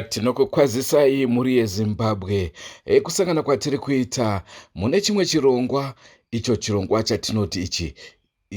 Tinokukwazisai muri yeZimbabwe kusangana kwatiri kuita mune chimwe chirongwa, icho chirongwa chatinoti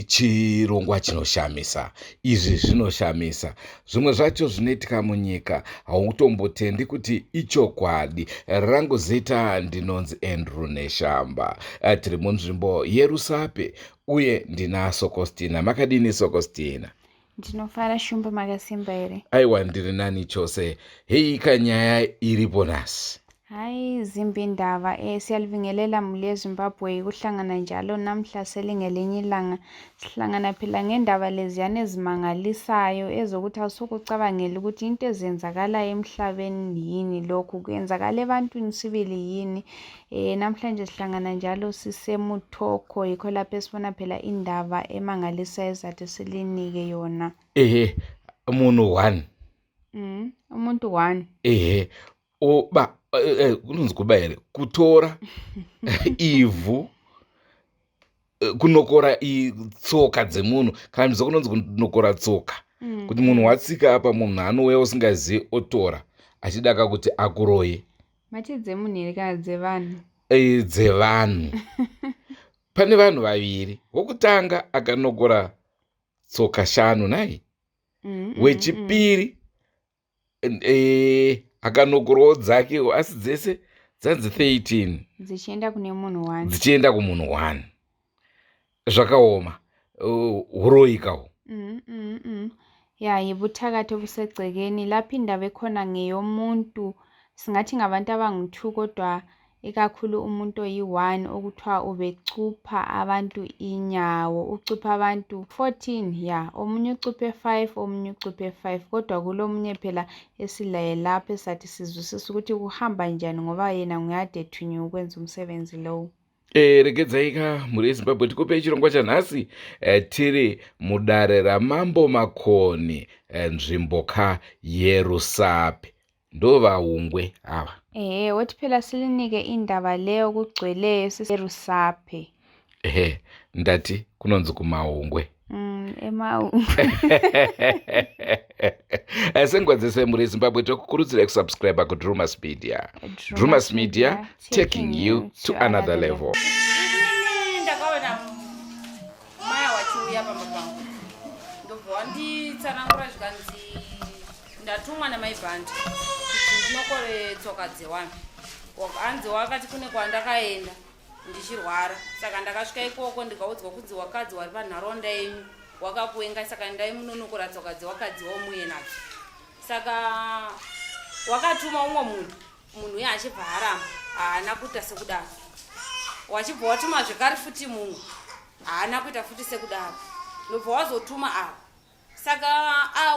chirongwa chinoshamisa. Izvi zvinoshamisa, zvimwe zvacho zvinoitika munyika hautombotendi kuti ichokwadi. Rangu zita ndinonzi Andrew Neshamba, tiri munzvimbo yeRusape uye ndina Sokostina. Makadini Sokostina? Ndinofara shumba makasimba here. Aiwa, ndiri nani chose. Hei kanyaya iripo nasi. Hayi zimbindaba siyalivingelela muli yeZimbabwe kuhlangana njalo namhla selingelinye ilanga. Sihlangana phela ngendaba leziyana ezimangalisayo ezokuthi awusokucabangela ukuthi into ezenzakala emhlabeni yini, lokhu kuyenzakala ebantwini sibili yini. Namhlanje sihlangana njalo siseMuthoko, yikho lapho esibona phela indaba emangalisayo ezathi silinike yona. Umuntu one. Umuntu one. Oba kunonzi kuba here kutora ivhu kunokora tsoka dzemunhu, kana ndizo kunonzi kunokora tsoka, kuti munhu watsika apa munhu anouya usingazivi otora achidaka kuti akuroye. Mati dzemunhu here kana dzevanhu? Dzevanhu. Pane vanhu vaviri, wokutanga akanokora tsoka 5 nai, wechipiri akanokorawo dzake asi dzese dzanzi 13 dzichienda kune munhu 1, dzichienda kumunhu 1. Zvakaoma. HUROYI kawo. Ya yibuthakathi obusegcekeni lapho indaba ekhona ngeyomuntu, singathi ngabantu abangu2 kodwa ikakhulu umuntu oyi1 okuthiwa ubecupha abantu inyawo, ucupha abantu 14, ya omunye ucuphe 5, omunye ucuphe 5, kodwa kulomunye phela esilaye lapho esathi sizwisisa ukuthi kuhamba njani ngoba yena nguyade ethunywe ukwenza umsebenzi lowo. Regedzaika muri yeZimbabwe tikupe chirongwa chanhasi. Tiri mudare ramambo makoni, nzvimboka yeRusape. Ndovahungwe ava. Woti phela silinike indaba leyo kugcweleyo siseRusape. Ndati kunonzi kumahungwe. Emahungwe. Senguva dzese muri yeZimbabwe tokukurudzirai kusubscribe kuDrewmas Media. Drewmas Media, taking you to another level. Ndakaona maya wachiuya pamba pangu ndobva nditsanangura zvikanzi ndatumwa namaibhandi kuti ndinokore tsoka dze1. Wakanzi wakati kune kwandakaenda ndichirwara, saka ndakasvika ikoko ndikaudzwa kunzi wakadzi wari panharaunda yenyu wakakuenga, saka ndaimunonokora tsoka dzewakadzi womuye nadzo. Saka wakatuma umwe munhu uye achibva haramba, haana kuita sekudaro. Wachibva watuma zvekare futi mumwe, haana kuita futi sekudaro. Ndobva wazotuma avo. Saka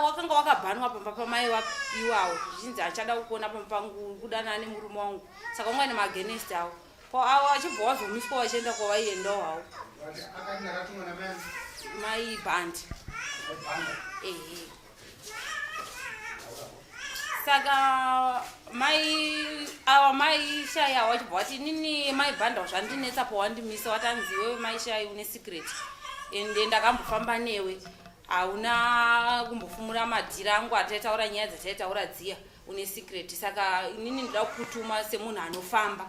wakanga wakabhanwa pamba pamai iwawo zvichinzi achada kukuona pamba pangu kudanana nemurume wangu, saka umwe nemagenesti avo po avo achibva wazomiswa wachienda kwavaiendawo havo mai bhandi. Saka mai shaya wachibva wati nini mai bhanda zvandinetsa powandimisa, watanziwe mai shaya une secret ende ndakambofamba newe hauna kumbofumura madhira angu ataitaura nyaya dzataitaura dziya, une secret. Saka inini ndida kutuma semunhu anofamba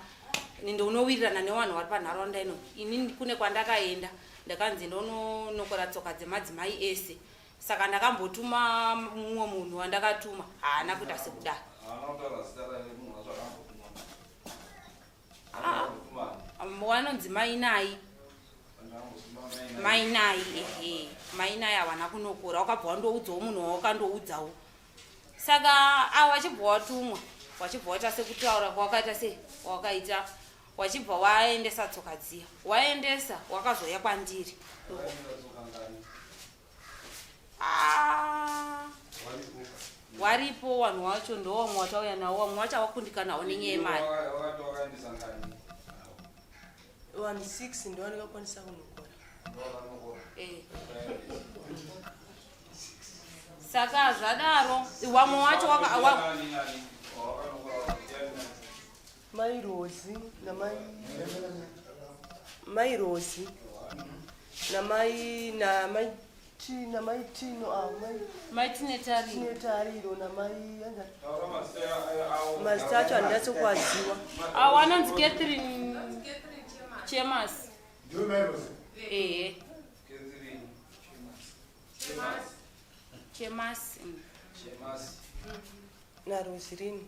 ndounowirirana nevanhu vari panharaunda ino. Inini kune kwandakaenda ndakanzi ndononokora tsoka dzemadzimai ese. Saka ndakambotuma mumwe munhu wandakatuma haana kuita sekudaro. Wanonzi mainai ehe, mainai havana kunokora. Wakabva wandoudzawo munhu wawakandoudzawo. Saka wachibva watumwa, wachibva waita sekutaura kwawakaita wakaita, wachibva waendesa tsoka dziya, waendesa wakazoya kwandiri. Waripo vanhu vacho ndovamwe watauya navo, vamwe vacho vakundikanawo nenyaya yemari. 16 ndo vanokwanisa kunokora. Saka zvadaro vamwe vacho mai Rosi namai Tino Tinetariro namai mazita acho handinatso kuaziva. Wanonzi Catherine Chemas. Chemas. Na Rosilini.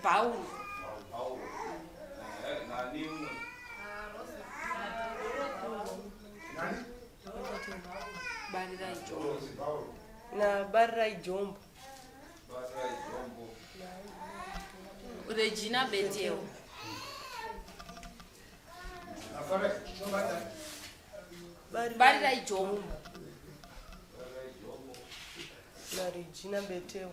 Paulo. Na Barra Jombo. Regina Beteo. Barra Jombo. Na Regina Beteo.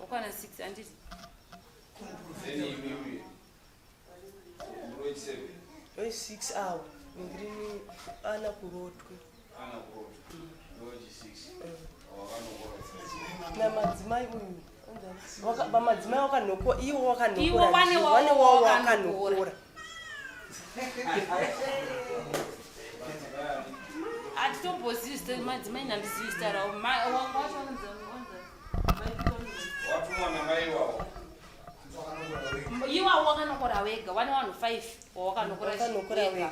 Wakana 6 anditi. Oi 6 hour. Ngrini ana kurotwe. Na madzimai uyu. Madzimai wakanokora, iwo wakanokora. Iwo wane wakanokora. Atitombozivi madzimai nandizivi stara. Iwa wakanokora wega, wane vanhu 5 wakanokora wega.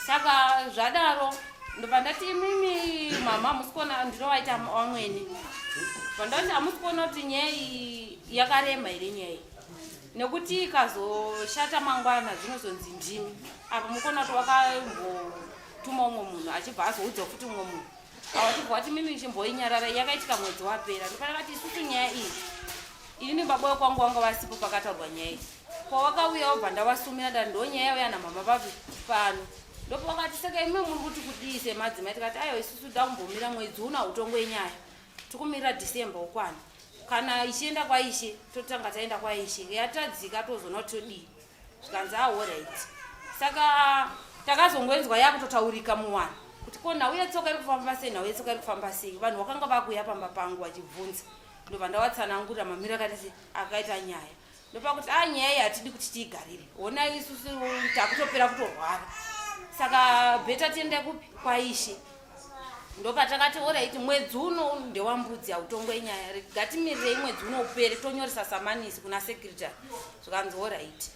Saka zvadaro ndopandati mimi mama musikona ndinovaita vamweni. Pandati hamusikona kuti nyaya iyi yakarema here nyaya iyi. Nekuti ikazoshata mangwana zvinozonzi ndimi. Apa mukona kuti wakambotuma umwe munhu achibva azoudza futi umwe munhu. Awachibva wati mimi chimboinyarara yakaitika mwedzi wapera. Ndopandakati isusu nyaya iyi inini baba kwangu wanga vasipo pakataurwa nyaya iyi. Pawakauya wabva ndavasumira ndati ndonyaya yauya namama papi pano. Ndopo wakati saka imi muri kuti kudii semadzimai. Tikati aiwa isusu takumbomira mwedzi una utongo wenyaya. Tikumirira December ukwana. Kana ichienda kwaishe totanga taenda kwaishe. Yatadzika tozona todii. Zvikanzi alright. Saka takazongoenzwa yakutotaurika muwanhu. Kuti kona uye tsoka iri kufamba sei nauye tsoka iri kufamba sei. Vanhu vakanga vakuya pamba pangu vachibvunza. Ndobva ndawatsanangura mamira akati akaita nyaya. Ndopakuti nyaya iyi hatidi kuti tiigarire. Honai isusu takutopera kutorwara. Saka bheta tiende kupi kwaishe. Ndopatakati alright mwedzi uno ndewambudzi hautongo nyaya. Gatimirirei mwedzi uno upere tonyoresa samanisi kuna secretary. Zvikanzi alright.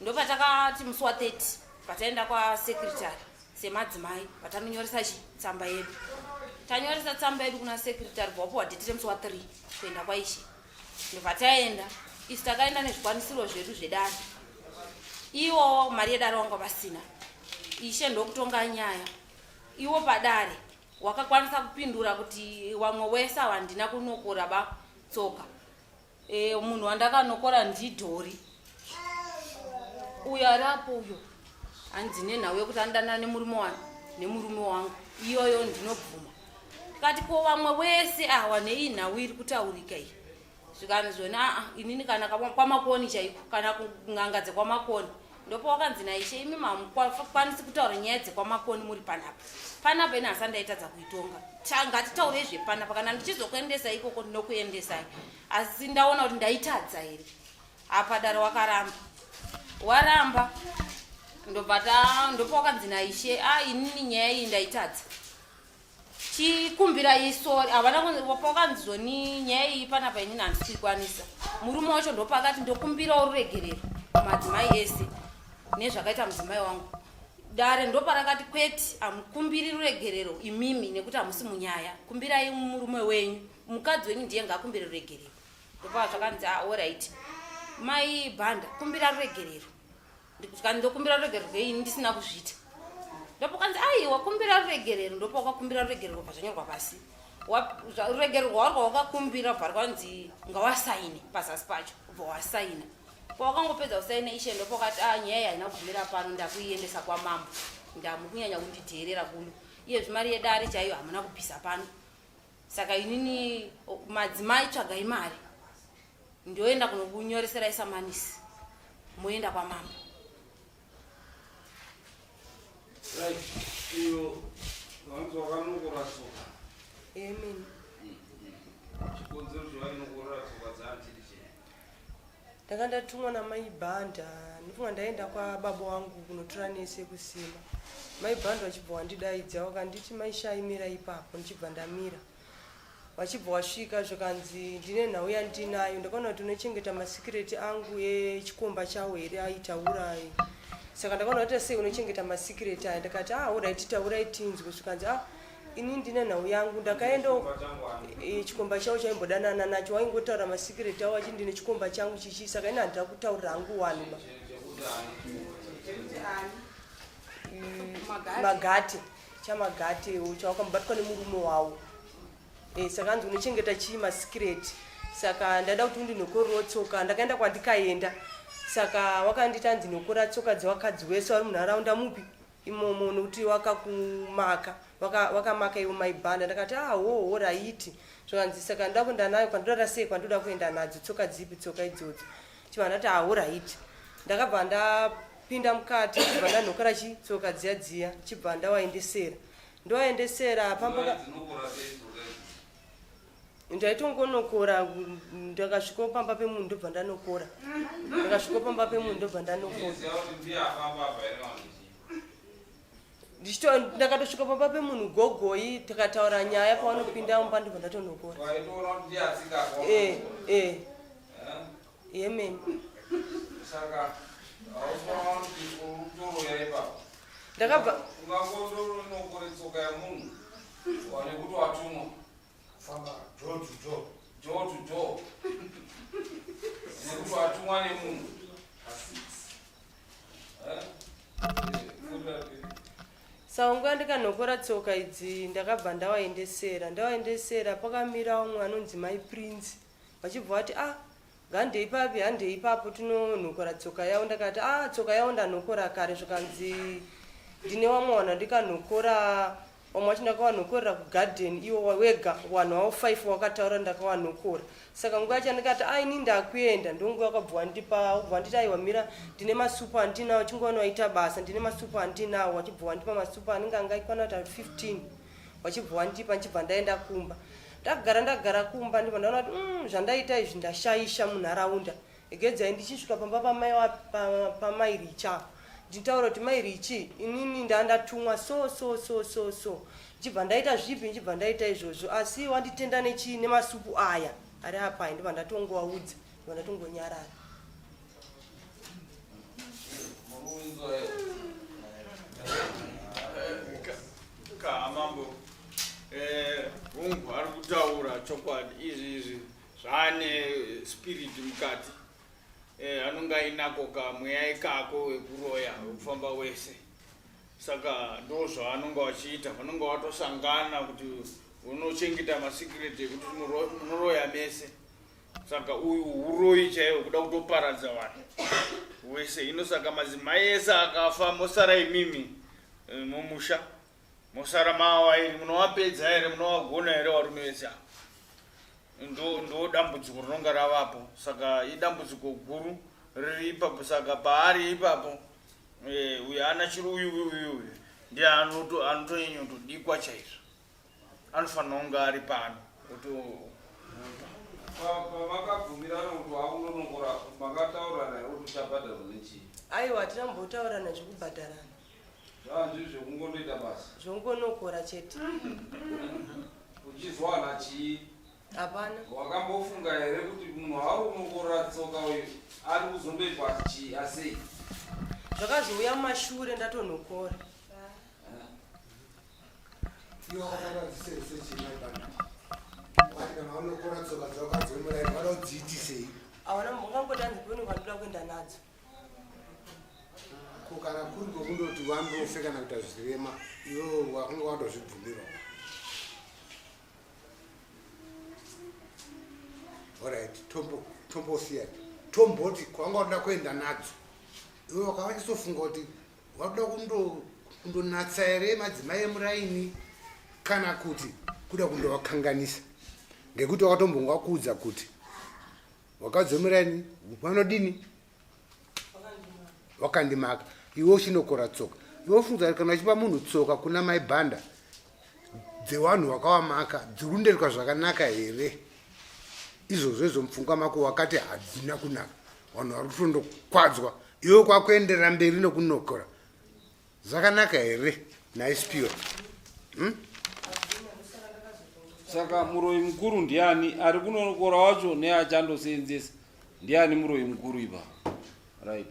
Ndopatakati musi wa 30 pataenda kwa secretary semadzimai patanonyoresa tsamba yedu. Tanyoresa tsamba yedu kuna secretary bvapo dheti musi wa 3 kuenda kwaishe. Ndopataenda isi takaenda nezvikwanisiro zvedu zvedare. Iwo mari yedare wanga vasina. Ishe ndokutonga nyaya. Iwo padare wakakwanisa kupindura kuti wamwe wese wandina kunokora ba tsoka. Munhu wandakanokora ndidhori. Uyo arapo uyo andine nawe kuti andana nemurume wangu. Iyoyo ndinobvuma. Tikati ko wamwe wese wane inhawiri kutaurika iyi. Zvikani zvona inini kana kwamakoni chaiko kana kunganga dzekwamakoni. Ndopo wakanzi naishe imi mamukwanisi kutaura nyaya dzekwamakoni muri panapa. Panapa ina asandaitadza kuitonga. Ngatitaure zvepanapa kana ndichizokuendesa ikoko ndinokuendesai. Asi ndaona kuti ndaitadza here. Apa dare wakaramba. waramba ndopawakanzi naishe inini nyaya iyi ndaitadza chikumbira isori havana pawakanzizoni nyaya iyi panapa inini handisikuikwanisa murume wacho ndopakati ndokumbirawo ruregerero madzimai ese nezvakaita mudzimai wangu dare ndoparakati kweti hamukumbiri ruregerero imimi nekuti hamusi munyaya kumbirai murume wenyu mukadzi wenyu ndiye ngaakumbire ruregerero ndopaa zvakanzi oright mai bhanda kumbira ruregerero ndokumbira ruregerero rweini ndisina kuzviita ndopokanzi wakumbira ruregerero ndopawakakumbira ruregerero pazvanyorwa pasi ruregerero rwawarwa wakakumbira bva rwanzi ngawasaine pazasi pacho ubva wasaina pawakangopedza kusaina ishe ndopakati nyaya haina kugumira pano ndakuiendesa kwamambo ndamukunyanya kunditeerera kuno iye zvimari yedare chaiyo hamuna kupisa pano saka inini madzimai tsvagai mari ndoenda kunokunyoresera isamanisi moenda kwamambo. Amen. Ndakandatumwa namai bhanda ndifunga ndaenda kwababa wangu kunotora nese kusima. Mai bhanda wachibva wandidaidza wakanditi maishaimira ipapo ndichibva ndamira. Wachibva wasvika zvakanzi ndine nhau yandinayo ndakaona kuti unochengeta masikireti angu echikomba chawo here aitaurai. Saka ndakaona kuti sei unochengeta masikireti aya ndakati alright taurai tinzwe zvakanzi ini ndine nhau yangu ndakaenda chikomba chawo chaimbodanana nacho waingotaura masikireti awo achi ndine chikomba changu chichi saka ina handida kutaurira hangu wanu magate chamagate chawakambobatwa nemurume wawo saka anzi unochengeta chii masikireti saka ndada kuti undinokorewo tsoka ndakaenda kwandikaenda saka wakanditi anzi nokora tsoka dzevakadzi wese vari munharaunda mupi imomo nokuti wakakumaka wakamaka iwo maibhanda ndakati hoho raiti zvakanzi saka ndoda kuenda nayo kwandoda sei kwandoda kuenda nadzo tsoka dzipi tsoka idzodzo chibva ndati hawo raiti ndakabva ndapinda mukati chibva ndanokora tsoka dziya dziya chibva ndowaendesera pamba ndaitongonokora ndakasvikawo pamba pemunhu ndobva ndanokora ndakatosvika pamba pemunhu gogoyi takataura nyaya pawanopinda mumba ndobva ndatonokora amen. Ndakabva famba door to door nekuti watumwa nemunhu saka nguva ndikanokora tsoka idzi ndakabva ndawaendesera pakamira umwe anonzi mai prince vachibva vati ngandeipapi handeipapo tinonokora tsoka yavo ndakati tsoka yavo ndanokora kare zvakanzi ndine wamwe wanhu ndikanokora wamwe wacho ndakawanokorera kugarden iwo wega wanhu wavo 5 wakataura ndakawanokora saka nguva yacho ndikati ini ndakuenda ndonguva wakabva wanditi aiwamira ndine masupu andinawo chinguvana waita basa ndine masupu andinawo wachibva wandipa masupu anenge angaikwana kuti 15 wachibva wandipa nchibva ndaenda kumba ndagara kumba ndibva ndaona kuti zvandaita izvi ndashaisha munharaunda egedzai ndichisvika pamba pamairicha nditaura kuti mairichi inini ndandatumwa so chibva ndaita zvipi nchibva ndaita izvozvo asi wanditenda nechii nemasupu aya ari apa ndibva ndatongowaudza ndibva ndatongonyarara. Kamambo Vanhu ari kutaura chokwadi izvi zvane spirit mukati anonga ainako kamweya ikako wekuroya wekufamba wese saka ndo zvaanonga vachiita vanonga watosangana kuti unochengeta masikireti ekuti munoroya mese saka uyu uroyi chaiwo kuda kutoparadza vanhu wese ino saka madzimai ese akafa mosara imimi mumusha mosara mawairi munovapedza here munovagona here varume vese ava ndo dambudziko rinonga ravapo saka idambudziko guru riri ipapo saka paari ipapo uyu ana chiri uyu ndiye anotonyanyotodikwa chaizvo anofanira kunga ari pano pamakabvumirana kuti wakunonokora makataura naye kuti uchabhadharwa nechii aiwa tirambotaurana zvekubhadharana zvandizvo kungondoita basa zvongonokora chete uchizwana chii hapana wakambofunga here kuti munhu HUROYI Tsoka uyu ari kuzondoitwa chii asei zvakazouya mumashure ndatonokora iwo wakatadzisese chimaibana wakati kana unokora tsoka dzakadzomurairi vada kudziitisei awana ungangotanzi peni kwandida kuenda nadzo ko kana kuri kwekundoti wandofe kana kuita zvirema iwo wakunge wandozvibvumirawo oright tombosiyani tomboti kwanga wakuda kuenda nadzo iwe wakavachisofunga kuti wakuda kundonatsa here madzimai emuraini kana kuti kuda kundovakanganisa ngekuti wakatombonga kuudza kuti wakadzi emuraini vanodini wakandimaka iwe uchinokora tsoka iwe ufunza kana uchipa munhu tsoka kuna maibhanda dzevanhu wakawamaka dzikunderwa zvakanaka here izvozvo izvo mupfungwa mako wakati hadzina kunaka vanhu vari kutondokwadzwa iwe kwakuenderera mberi nokunokora zvakanaka here naispiwa saka muroyi mukuru ndiani ari kunokora wacho neachandoseenzesa ndiani muroyi mukuru ipa right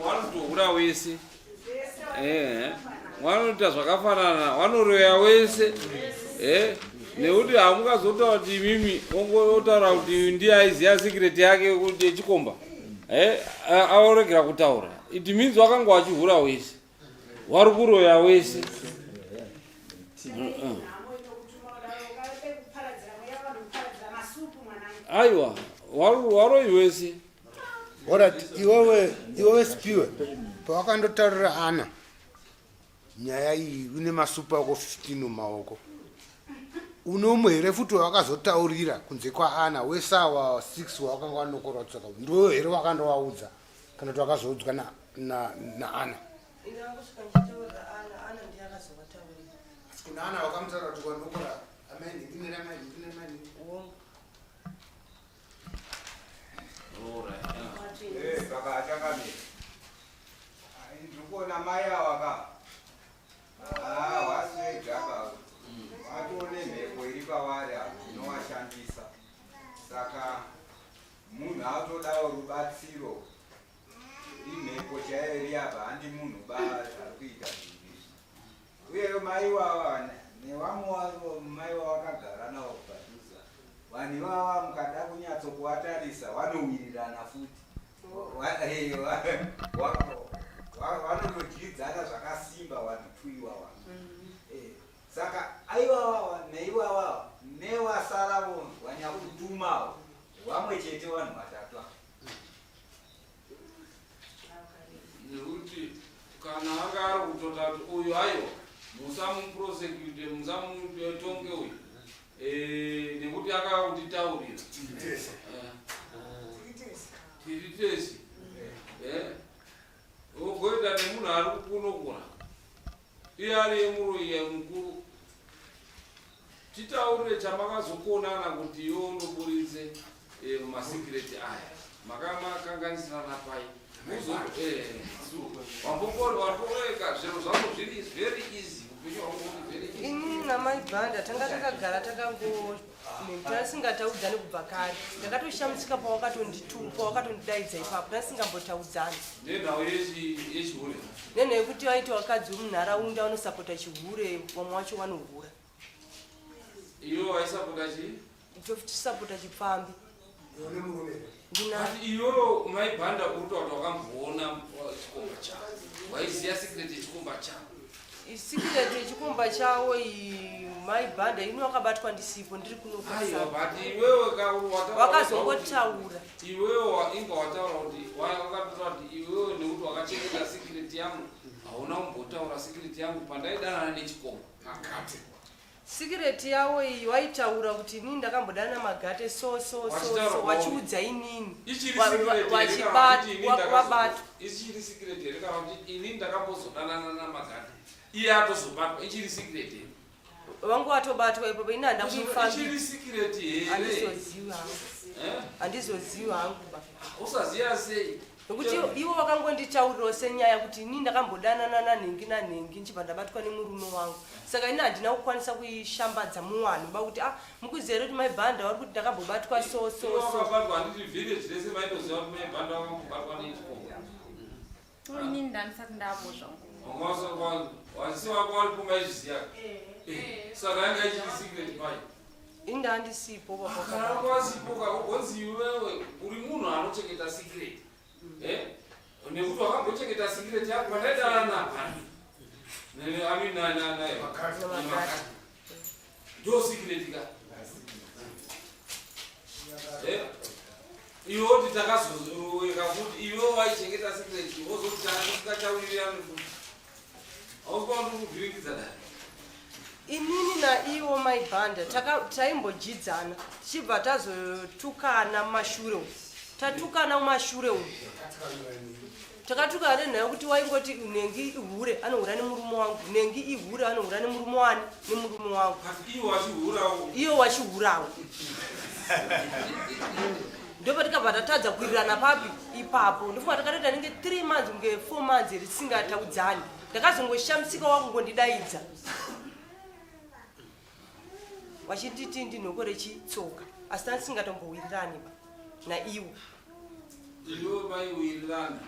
wanotohura wese wanoita zvakafanana wanoroya wese nekuti hamungazotaura kuti imimi ongotaura kuti ndiye aiziva sikireti yake kuti yechikomba avaregera kutaura it means wakanga wachihura wese wari kuroya wese aiwa waroyi wese orat iwewe spiwe pawakandotaurira ana nyaya iyi une masupu ako 15 mumaoko unomwe here futi wawakazotaurira kunze kwaana wesawa 6 wawakanga wanokora tsoka ndiwo here wakandovaudza kana kuti wakazoudzwa naana kuna ana wakamutaura kuti kwanokora amani ndikuona mai awaka waswegaka watoone mhepo iri pavari inovashandisa saka munhu atodawo rubatsiro imhepo chaiyo iri apa handi munhu ari kuita zvinhu uyeyo mai wava nevamwe wavo mai wavakagara navo kupadhuza vanhu ivava mukada kunyatsokuvatarisa vanowirirana futi vanondodyidzana zvakasimba vanhu tuiwa vanhu saka aiwawa neivava nevasaravo vanyakutumawo vamwe chete vanhu vatatu nekuti kana anga ari kutota kuti uyu aiwa musamuprosecute musamutonge uyu nekuti akakutitaurira tiritesi ugoita nemunhu ari kunokora iye ari yemuroyi mukuru titaurire chamakazokonana kuti iwe unoburitse masikireti aya makamakanganisirana pai wambokoreka zviro zvako zviri very easy upenyu hwangu very easy. Inini namaibhanda tanga takagara tasingataudzani kubva kare. Ndakatoshamusika pawakatondidaidza ipapo tasingambotaudzani. Nenhau yechihure. Nenhau yekuti waiti wakadzi wemunharaunda unosapota chihure vamwe wacho vanohura. Iwo waisapota chii? Tisapota chipfambi. But iwewo maibhanda uri kutaura wakamboona chikomba chako. Waiziya secret yechikomba chako. Secret yechikomba chawo maibhanda ino wakabatwa ndisipo ndiri kunokusa. Aiwa, but iwewe wakazongotaura. Iwewe inga wataura kuti wakatotaura kuti iwewe nekuti wakachengeta secret yangu hauna kumbotaura secret yangu pandaidanana nechikomba. Magate. Secret yawo iyi waitaura kuti inini ndakambodana namagate so wachiudza inini wabatwa. Ichiri secret here kana kuti inini ndakambozodanana namagate iye atozobatwa ichiri secret here. Wangu watobatwa ipopo ina ndakuifamba. Ichiri secret here. Handizoziva hangu ba. Usaziya sei? Nokuti iwo wakangonditaurirawo senyaya kuti inini ndakambodanana nanhengi nchibva ndabatwa nemurume wangu. Saka ina handina kukwanisa kuishambadza muwanhu bakuti mukuzere kuti maibhanda vari kuti ndakambobatwa so. Wakabatwa handiti village rese maitoziva kuti maibhanda wakambobatwa nechikomba. Inini ndandisati ndabozva. Wasi wako waripo maizviziya. Saka yanga ichiri secret pai. Ini handisipo papo. Kana wasipo kagonzi iwewe uri munhu anochengeta secret. Nekuti wakambochengeta secret yako pandaidana naBhanhu. Ndo secret ka. Iwe kuti takazoweka kuti iwe waichengeta secret wozoti takachaurirana kuti hausikwa ndikuvhirikidza dai. Inini naiwo maibhanda taimbojidzana tichibva tazotukana mumashure umu. Tatukana mumashure umu. Takatukana nenhau kuti waingoti nengi ihure anohura nemurume wangu, nengi ihure anohura nemurume wani nemurume wangu. Iyo wachihurawo. Ndopa tikabva tatadza kuwirirana papi ipapo. Ndofunga takatoita nenge 3 months kunge 4 months risingataudzani. Ndakazongoshamisika wakungondidaidza. Wachititi ndinokore chitsoka. Asi tasingatombowirirani ba naiwo. Iwe maiwirirana.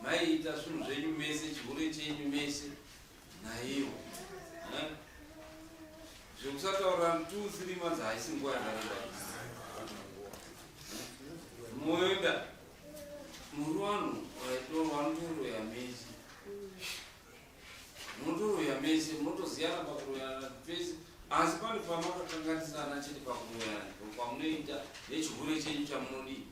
Maiita zvinhu zvenyu mese chihure chenyu mese naiwo. Zvekusataura 2-3 months haisi nguva yakareba. Moenda muri vanhu vanotoroya mese. Munotoroya mese munotoziyana pakuroyana pese. Asi pane pamakakanganisana chete pakuroyana pamunoita nechihure chenyu chamunoita.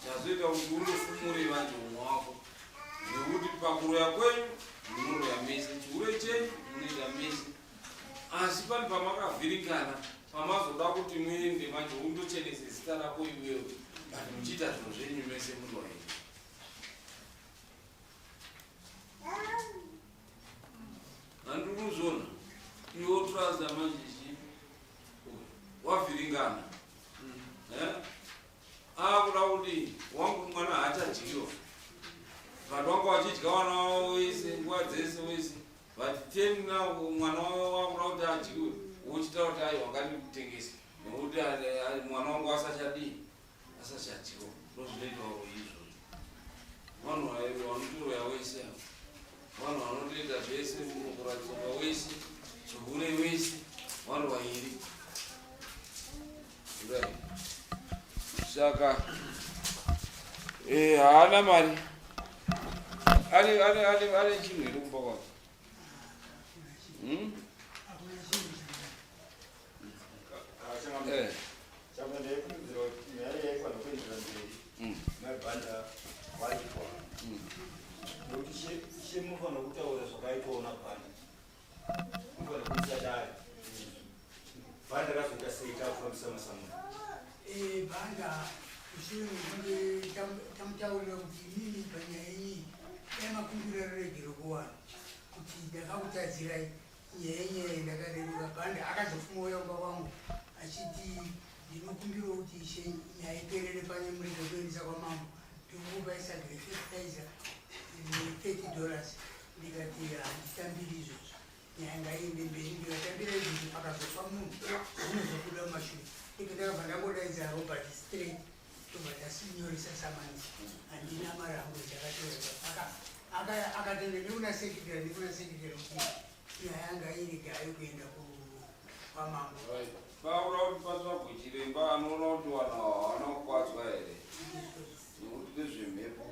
Chazoita kuti unofumure vanje umwe wako nekuti pakuroya kwenyu munoroya mese chihure chenyu munoita mese. Asi pane pamakavhirikana pamazoda kuti muende manje undochenese zita rako iwewe but muchiita zvinhu zvenyu mese munoenda. Handiri kuzvona iwe turaza manje wavhiringana akuda kuti wangu mwana haachadyiwa but wanga wachidya vana wavo wese nguva dzese wese but 10 now mwana wavo wakuda kuti adyiwe wochita kuti ai wanganitengesa nekuti mwana wangu asachadii asachadyiwa ndozvinoitawo izvozvo. Vanhu vanotoroya wese vanhu vanotoita zvese munokuratsoka wese chihure wese vanhu vairi. Saka haana mari ane chinhu here kumba kwake. Banda usiri tamtaurira kuti inini panyaya iyi yamakumbira regero kuwanhu kuti ndakakutadzirai nyaya nyaya ndakareruka banda akazofuma uyamba wangu achiti ndinokumbira kuti ishe nyaya iperere pane murege kuendesa kwamambo ndikukupa isagire fertilizer $30 ndikati handitambiri izvozvo nyaya ngaiende mberi ndikatambira izvozvo pakazofa munhu zvinozobuda mumashure ike ndakabva ndangodaidza robert straight tobva tasinyoresa samanzi handina maranguage akatoreka akatenda nekuna sekretary kuti nyaya yanga irege hayo kuenda kwamambo paura kuti patsvagwe chiremba anoona kuti wanakukwadzwa here nekuti nezvemhepo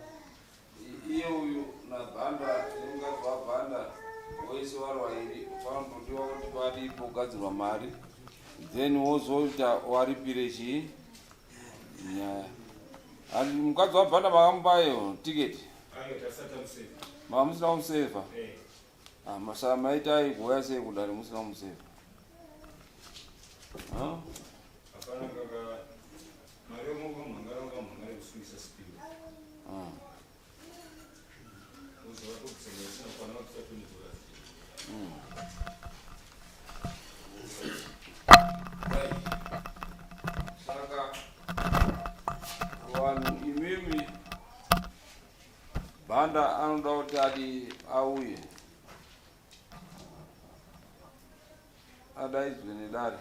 iye uyu nabhanda nemungadzi wabhanda wese vari vairi panotodiwa kuti varipo kugadzirwa mari then wozoita waripire chii nyaya handi mukadzi wabhanda makamubayo tiketi makamusina kumusevha masara maita aigoya sei kudari musina kumusevha saka vanhu imimi bhanda anoda kuti adi auye adaidzwe nedare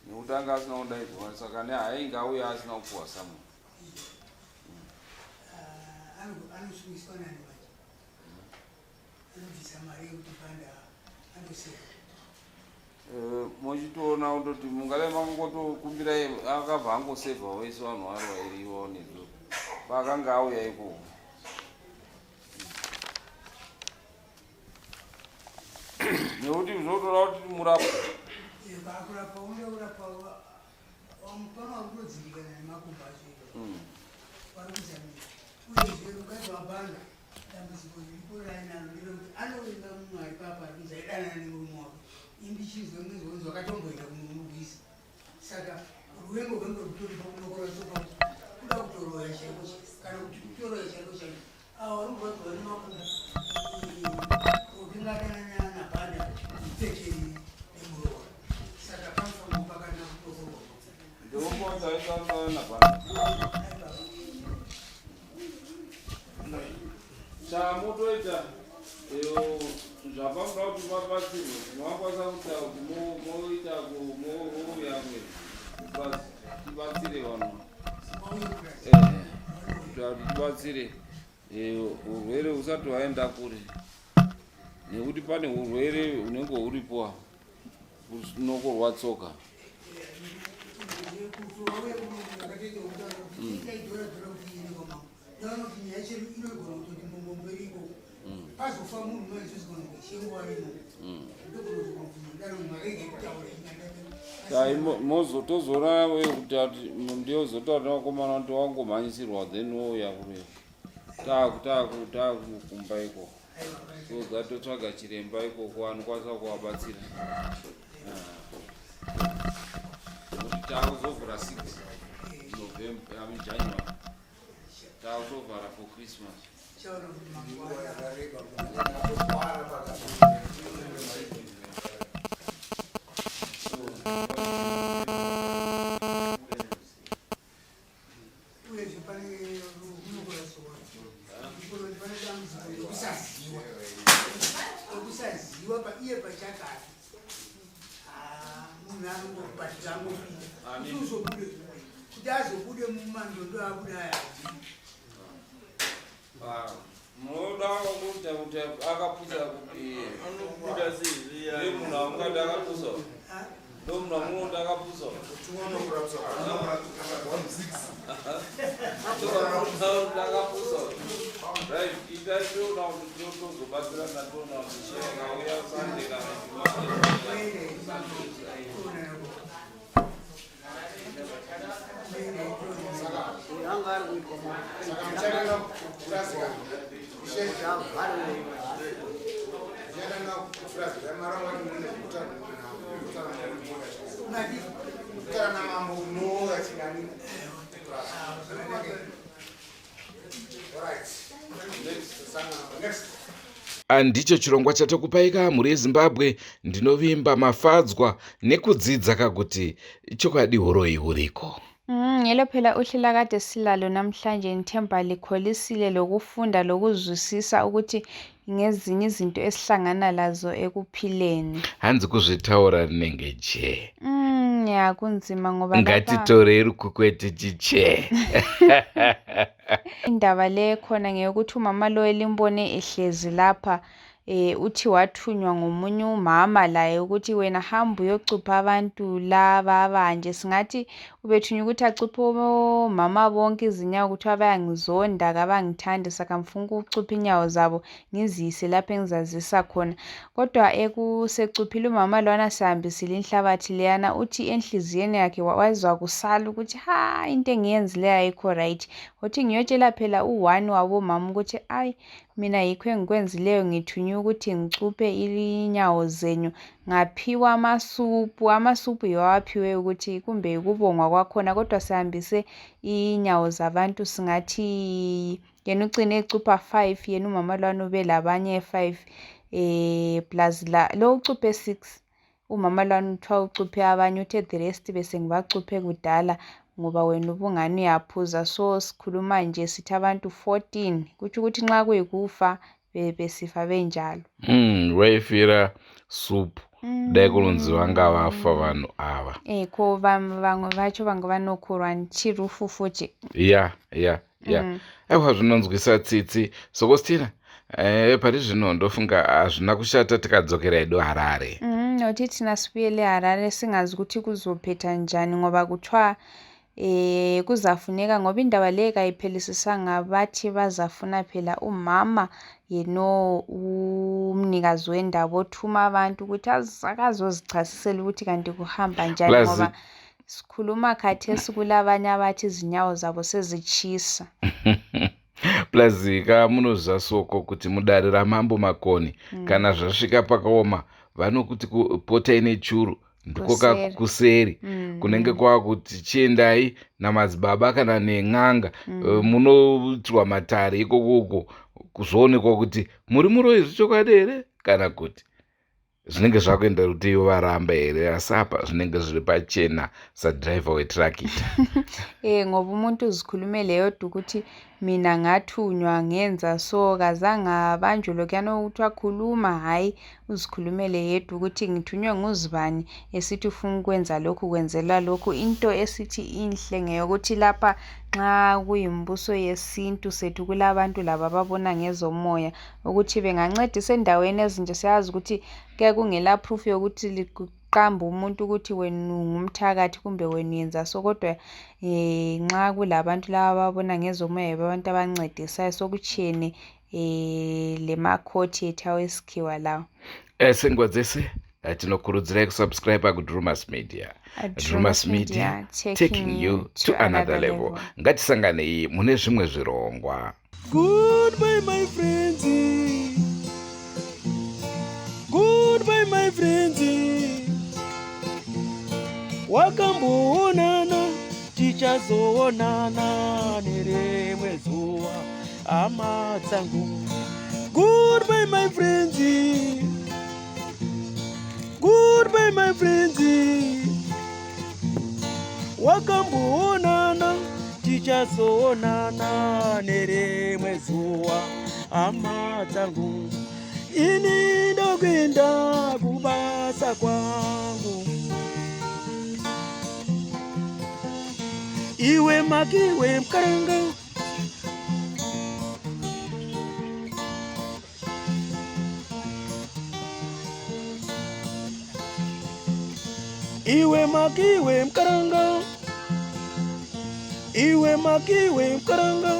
nekuti anga asina kudaidzwa saka nehainge auya asina kupuwa samwe anoshumiswa nani vacho anobvisa mari yekuti bhanda andoseva muchitoona kutoti mungale mangotokumbirai akabva angosevha wese vanhu vari vairiwo nezvo paakanga auya ikoko nekuti zvotora kuti murapa pakurapa unoda kurapa pano wakutodzimbikana nemakumbo acho pari kuzamira uyezve mukadzi wabhanda dambudziko riripo rainaro nderekuti anovenga mumwe ari papa ari kuzi aidanana nemurume wake imbichinzwe mwezi wenzi wakatomboenda kunomurwisa saka ruvengo rwenge rutori pakunokora tsoka kuda kutoroya chaiko kana kuti kutoroya chaiko chaiko avo varumbadzwa nemakumbo otingadanana nabhanda ipekeri nemurowa saka panofanwa pakana kutokorwa chamutoita zvapamura kuti mabatsirwe makwanisa kuita kuti moita mouya tibatsire vanhu kuti tibatsire urwere usati hwaenda kure nekuti pane urwere hunenge huripo kunokorwa tsoka pazofa munhu maizvizigona kuchenguwarimo tozoona kuti ndiozotaura vakomana kuti wangomhanyisirwa then wouya kureyo taakukumba ikoko toga totsvaga chiremba ikoko anokwanisa kuvabatsira nokuti taakuzovhura 6 November January taakuzovhara for Christmas uyezve pane runokoraswa pane dambudziko rekusaziva paiye pachakati munhu anongobatira angopinda uzobude kuti azobude mumandondo abudaya munoda kuita kuti akapusa munhu amungati akapusa ndo munhu amunoti akapusa akapusa right itatoona kuti tozobatsira natoona kuti chekauya sande kana Next. Ndicho chirongwa chatokupaika mhuri yeZimbabwe. Ndinovimba mafadzwa nekudzidza kakuti chokwadi horoyi huriko. Yelo phela uhlelo kade silalo namhlanje ngithemba likholisile lokufunda lokuzwisisa ukuthi ngezinye izinto esihlangana lazo ekuphileni. Hanzi kuzvitaura rinenge je. Ya kunzima ngoba Ngatitorei rukukwete chiche. indaba le khona ngeyokuthi umama lo elimbone ehlezi lapha uthi wathunywa ngomunye umama laye ukuthi wena hamba uyocupha abantu laba abanje. Singathi ubethunywa ukuthi acuphe omama bonke izinyawo ukuthi bayangizonda kabangithandi saka ngifuna ukucupha inyawo zabo ngizise lapho engizazisa khona. Kodwa ekusecuphile umama lwana sihambisile inhlabathi leyana uthi enhliziyweni yakhe wazwa kusala ukuthi into engiyenzileyo ayikho right. Uthi ngiyotshela phela u1 wabomama ukuthi mina yikho engikwenzileyo ngithunywa ukuthi ngicuphe inyawo zenyu. Ngaphiwa amasupu yowaphiwe ukuthi kumbe kubongwa kwakhona kodwa sihambise inyawo zabantu singathi yena ugcine ecupha 5 yena umama lwana ube labanye 5 plus lo ucuphe 6 umama lwana uthiwa ucuphe abanye uthe the rest bese ngibacuphe kudala ngoba wena ubungani uyaphuza. So sikhuluma nje sithi abantu 14 kuthi ukuthi nxa kuyikufa besifa benjalo. Waifira soup dai kunonziva ngavafa vanhu ava. Ko vamwe vacho vanga vanokurwa chirufu futi. Ya. Aiwa zvinonzwisa tsitsi. Sokostina pari zvino ndofunga hazvina kushata tikadzokera edu Harare. Noti tinasibuyele Harare singazi ukuthi kuzophetha njani ngoba kuthiwa kuzafuneka ngoba indaba le kayiphelisisanga bathi bazafuna phela umama yeno umnikazi wendaba othuma abantu ukuthi akazozichasisela ukuthi kanti kuhamba njani ngoba sikhuluma khathesi kulabanye abathi izinyawo zabo sezitshisa. Plus kamunozva soko kuti mudare ramambo makoni kana zvasvika pakaoma vanokuti potai nechuru ndiko kuseri kunenge kwakuti chiendai namadzibaba kana nen'anga munoitirwa matare ikoko kuzoonekwa kuti muri muroyi zvichokwadi here kana kuti zvinenge zvakuenda kuti ivo varamba here asi apa zvinenge zviri pachena sadhiraivha wetrakita. Ngoba umuntu uzikhulumele yodwa ukuthi mina ngathunywa ngenza so kazanga banjwe lokuyana ukuthi wakhuluma hayi uzikhulumele yedwa ukuthi ngithunywe nguzibani esithi ufuna ukwenza lokhu kwenzela lokhu. Into esithi inhle ngeyokuthi lapha nxa kuyimbuso yesintu sethu kulabantu laba ababona ngezomoya ukuthi bengancedisa endaweni ezinje. Siyazi ukuthi kuya kungela proof yokuthi qamba umuntu ukuthi wena ungumthakathi kumbe wena yenza so kodwa nxa kulabantu laba ababona ngezomoya abantu abancedisayo sokutshene le makhothi ethu awesikhiwa lawo. Sengwadzese tinokurudzirai kusubscribe kuDrewmas Media. Drewmas Media taking you to another level. Ngatisanganei mune zvimwe zvirongwa. Goodbye my friends. Goodbye my friends. Wakamboonana tichazoonana nerimwe zuva hama dzangu. Goodbye my friends. Goodbye my friends. Wakamboonana tichazoonana nerimwe zuva hama dzangu. Ini ndokwenda kubasa kwangu. Iwe makiwe mkaranga. Iwe makiwe mkaranga. Iwe makiwe mkaranga.